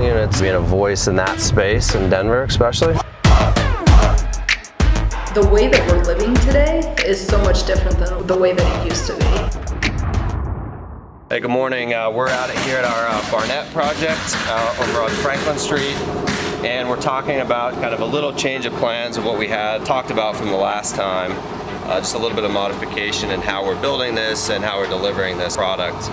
units, being a voice in that space in Denver especially. The way that we're living today is so much different than the way that it used to be. Hey, good morning. We're out here at our Barnett project over on Franklin Street, and we're talking about kind of a little change of plans of what we had talked about from the last time. Just a little bit of modification in how we're building this and how we're delivering this product.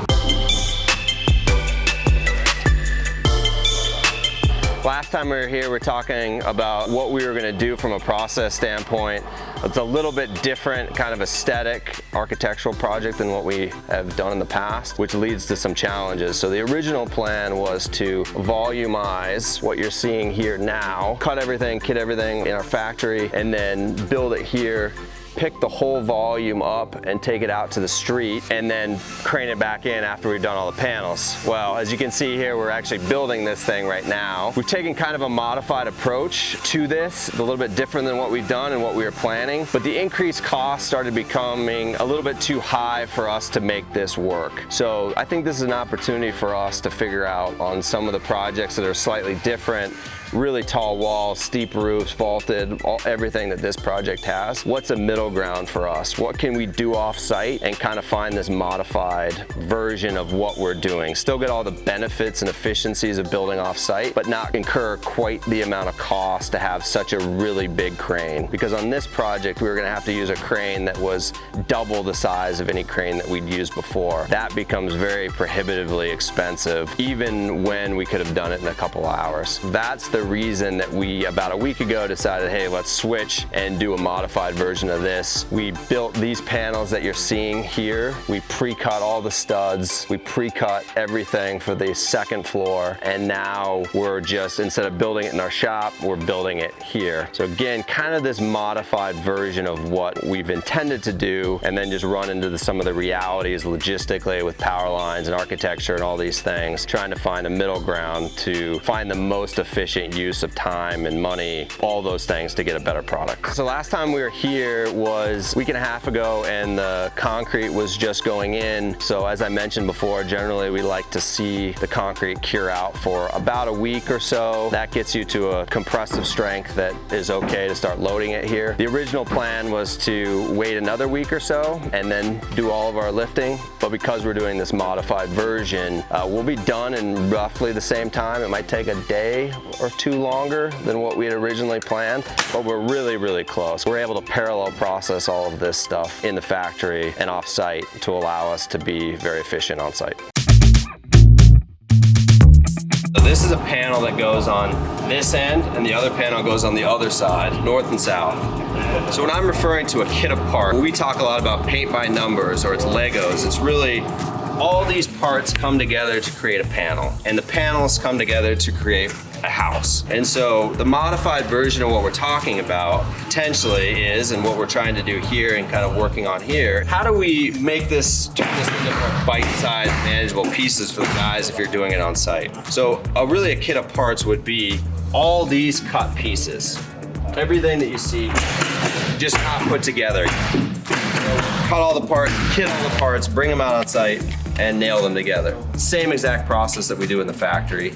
Last time we were here, we were talking about what we were going to do from a process standpoint. It's a little bit different kind of aesthetic architectural project than what we have done in the past, which leads to some challenges. So the original plan was to volumize what you're seeing here now, cut everything, kit everything in our factory, and then build it here, pick the whole volume up and take it out to the street, and then crane it back in after we've done all the panels. Well, as you can see here, we're actually building this thing right now. We've taken kind of a modified approach to this, a little bit different than what we've done and what we were planning, but the increased cost started becoming a little bit too high for us to make this work. So I think this is an opportunity for us to figure out on some of the projects that are slightly different, really tall walls, steep roofs, vaulted, everything that this project has. What's a middle ground for us? What can we do off-site and kind of find this modified version of what we're doing? Still get all the benefits and efficiencies of building off-site, but not incur quite the amount of cost to have such a really big crane. Because on this project, we were gonna have to use a crane that was double the size of any crane that we'd used before. That becomes very prohibitively expensive, even when we could have done it in a couple hours. That's the reason that we, about a week ago, decided, hey, let's switch and do a modified version of this. We built these panels that you're seeing here. We pre-cut all the studs. We pre-cut everything for the second floor. And now we're just, instead of building it in our shop, we're building it here. So again, kind of this modified version of what we've intended to do, and then just run into some of the realities logistically with power lines and architecture and all these things, trying to find a middle ground to find the most efficient use of time and money, all those things to get a better product. So last time we were here was a week and a half ago, and the concrete was just going in. So as I mentioned before, generally we like to see the concrete cure out for about a week or so. That gets you to a compressive strength that is okay to start loading it here. The original plan was to wait another week or so and then do all of our lifting, but because we're doing this modified version, we'll be done in roughly the same time. It might take a day or two longer than what we had originally planned, but we're really, really close. We're able to parallel process all of this stuff in the factory and off-site to allow us to be very efficient on-site. So this is a panel that goes on this end, and the other panel goes on the other side, north and south. So when I'm referring to a kit apart, we talk a lot about paint by numbers, or it's Legos. It's really all these parts come together to create a panel, and the panels come together to create a house. And so the modified version of what we're talking about potentially is, and what we're trying to do here and kind of working on here, how do we make this, turn this into more bite-sized, manageable pieces for the guys if you're doing it on site? So really a kit of parts would be all these cut pieces. Everything that you see, just not put together. Cut all the parts, kit all the parts, bring them out on site, and nail them together. Same exact process that we do in the factory.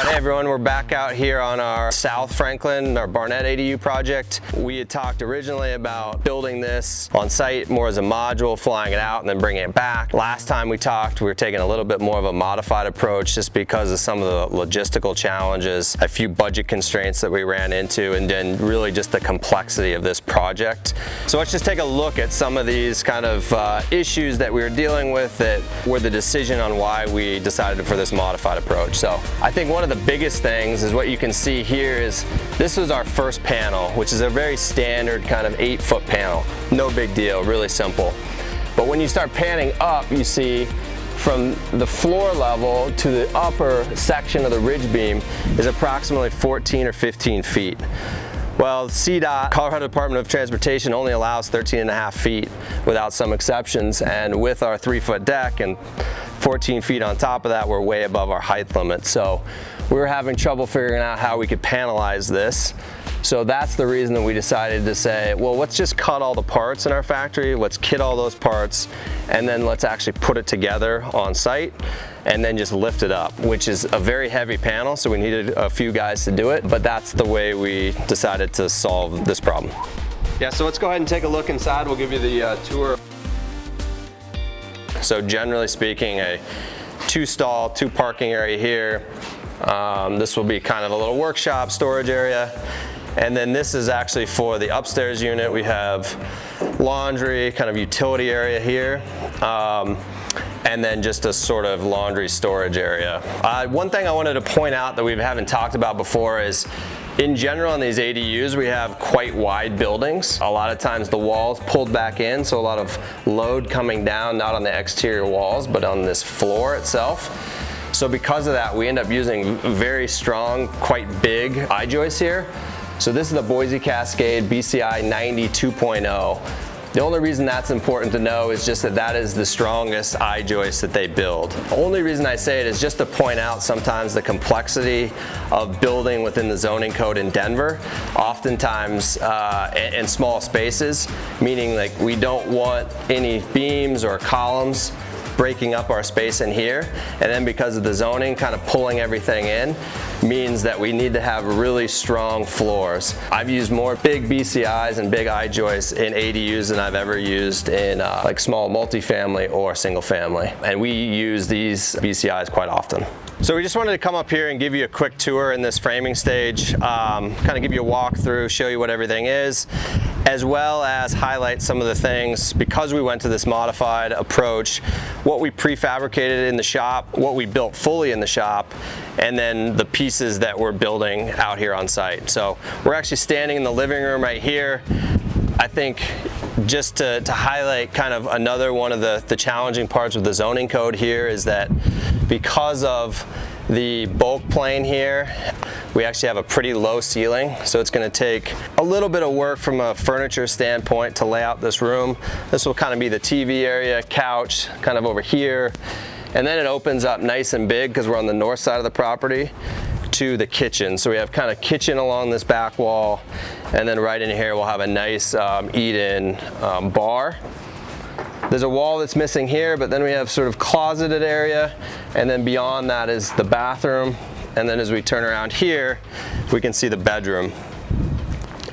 Hey everyone, we're back out here on our South Franklin, our Barnett ADU project. We had talked originally about building this on site more as a module, flying it out and then bringing it back. Last time we talked, we were taking a little bit more of a modified approach just because of some of the logistical challenges, a few budget constraints that we ran into, and then really just the complexity of this project. So let's just take a look at some of these kind of issues that we were dealing with that were the decision on why we decided for this modified approach. So I think one of the biggest things is what you can see here is this was our first panel, which is a very standard kind of 8-foot panel. No big deal, really simple. But when you start panning up, you see from the floor level to the upper section of the ridge beam is approximately 14 or 15 feet. Well, CDOT, Colorado Department of Transportation, only allows 13.5 feet without some exceptions, and with our 3-foot deck and 14 feet on top of that, we're way above our height limit. So we were having trouble figuring out how we could panelize this. So that's the reason that we decided to say, well, let's just cut all the parts in our factory, let's kit all those parts, and then let's actually put it together on site and then just lift it up, which is a very heavy panel, so we needed a few guys to do it, but that's the way we decided to solve this problem. Yeah, so let's go ahead and take a look inside. We'll give you the tour. So generally speaking, a 2-stall, 2 parking area here. This will be kind of a little workshop storage area. And then this is actually for the upstairs unit. We have laundry, kind of utility area here. And then just a sort of laundry storage area. One thing I wanted to point out that we haven't talked about before is, in general, in these ADUs, we have quite wide buildings. A lot of times the walls pulled back in, so a lot of load coming down, not on the exterior walls, but on this floor itself. So because of that, we end up using very strong, quite big I-joists here. So this is the Boise Cascade BCI 90 2.0. The only reason that's important to know is just that that is the strongest I-joist that they build. The only reason I say it is just to point out sometimes the complexity of building within the zoning code in Denver, oftentimes in small spaces, meaning like we don't want any beams or columns breaking up our space in here, and then because of the zoning kind of pulling everything in means that we need to have really strong floors. I've used more big BCIs and big I-joists in ADUs than I've ever used in like small multifamily or single family, and we use these BCIs quite often. So we just wanted to come up here and give you a quick tour in this framing stage, kind of give you a walkthrough, show you what everything is, as well as highlight some of the things, because we went to this modified approach, what we prefabricated in the shop, what we built fully in the shop, and then the pieces that we're building out here on site. So we're actually standing in the living room right here. I think just to highlight kind of another one of the challenging parts with the zoning code here is that because of the bulk plane here, we actually have a pretty low ceiling, so it's going to take a little bit of work from a furniture standpoint to lay out this room. This will kind of be the TV area, couch, kind of over here, and then it opens up nice and big because we're on the north side of the property to the kitchen. So we have kind of kitchen along this back wall, and then right in here we'll have a nice eat-in bar. There's a wall that's missing here, but then we have sort of closeted area, and then beyond that is the bathroom, and then as we turn around here, we can see the bedroom.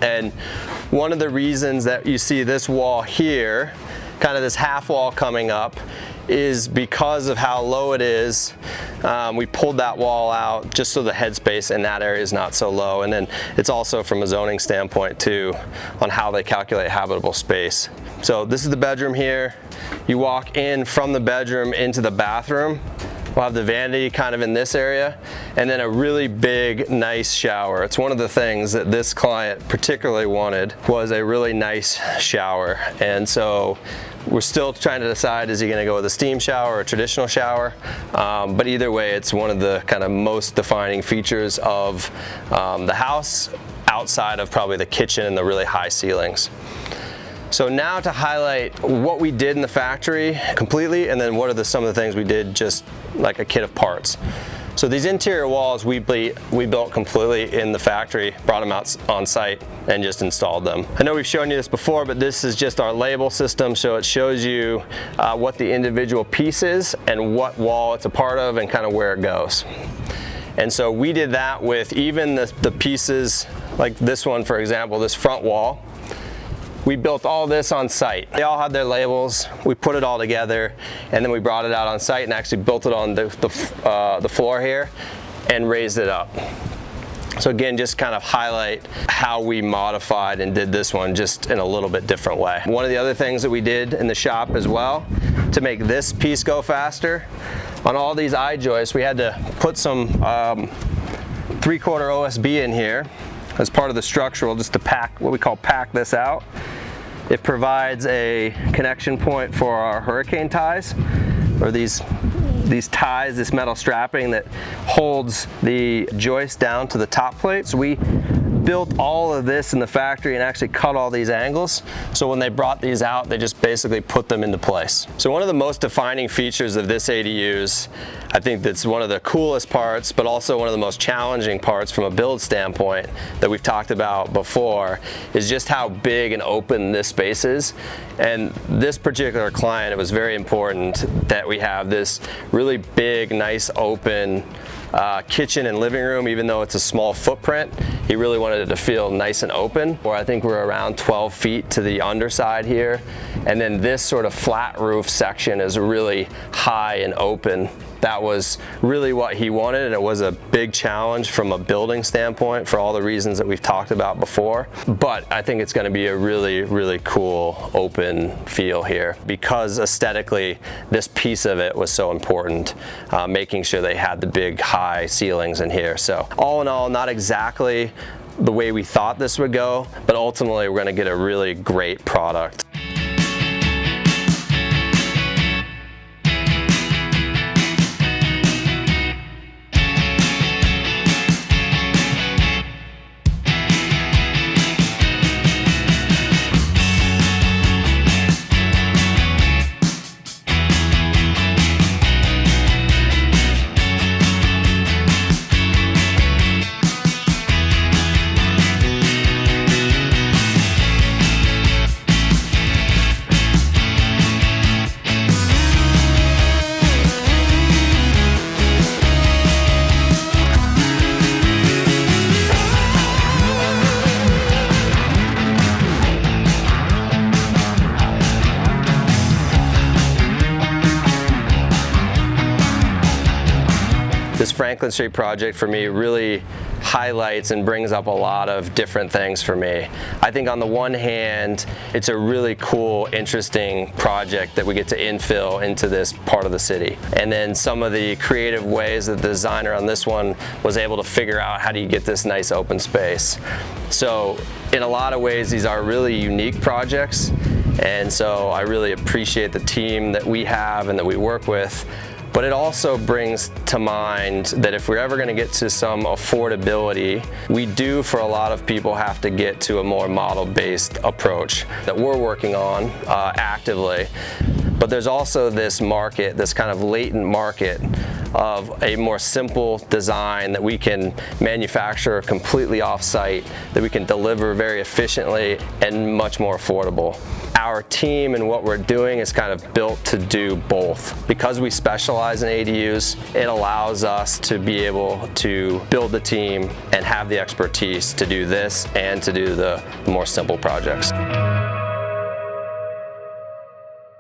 And one of the reasons that you see this wall here, kind of this half wall coming up, is because of how low it is. We pulled that wall out just so the headspace in that area is not so low, and then it's also from a zoning standpoint too on how they calculate habitable space. So this is the bedroom here. You walk in from the bedroom into the bathroom. We'll have the vanity kind of in this area, and then a really big, nice shower. It's one of the things that this client particularly wanted, was a really nice shower. And so we're still trying to decide, is he gonna go with a steam shower or a traditional shower? But either way, it's one of the kind of most defining features of the house, outside of probably the kitchen and the really high ceilings. So now to highlight what we did in the factory completely, and then what are some of the things we did just like a kit of parts. So these interior walls we built completely in the factory, brought them out on site and just installed them. I know we've shown you this before, but this is just our label system, so it shows you what the individual piece is and what wall it's a part of and kind of where it goes. And so we did that with even the pieces like this one, for example, this front wall. We built all this on site. They all had their labels. We put it all together, and then we brought it out on site and actually built it on the floor here and raised it up. So again, just kind of highlight how we modified and did this one just in a little bit different way. One of the other things that we did in the shop as well to make this piece go faster, on all these I-joists, we had to put some 3/4 OSB in here as part of the structural, just to pack, what we call pack this out. It provides a connection point for our hurricane ties, or these ties, this metal strapping that holds the joist down to the top plate. So we built all of this in the factory and actually cut all these angles. So when they brought these out, they just basically put them into place. So one of the most defining features of this ADUs, I think that's one of the coolest parts, but also one of the most challenging parts from a build standpoint that we've talked about before, is just how big and open this space is. And this particular client, it was very important that we have this really big, nice, open kitchen and living room. Even though it's a small footprint, he really wanted it to feel nice and open. Or I think we're around 12 feet to the underside here. And then this sort of flat roof section is really high and open. That was really what he wanted, and it was a big challenge from a building standpoint for all the reasons that we've talked about before. But I think it's going to be a really, really cool open feel here, because aesthetically this piece of it was so important, making sure they had the big high ceilings in here. So all in all, not exactly the way we thought this would go, but ultimately we're going to get a really great product. This Franklin Street project for me really highlights and brings up a lot of different things for me. I think on the one hand, it's a really cool, interesting project that we get to infill into this part of the city. And then some of the creative ways that the designer on this one was able to figure out how do you get this nice open space. So in a lot of ways, these are really unique projects. And so I really appreciate the team that we have and that we work with. But it also brings to mind that if we're ever going to get to some affordability, we do, for a lot of people, have to get to a more model-based approach that we're working on actively. But there's also this market, this kind of latent market of a more simple design that we can manufacture completely off-site, that we can deliver very efficiently and much more affordable. Our team and what we're doing is kind of built to do both. Because we specialize in ADUs, it allows us to be able to build the team and have the expertise to do this and to do the more simple projects.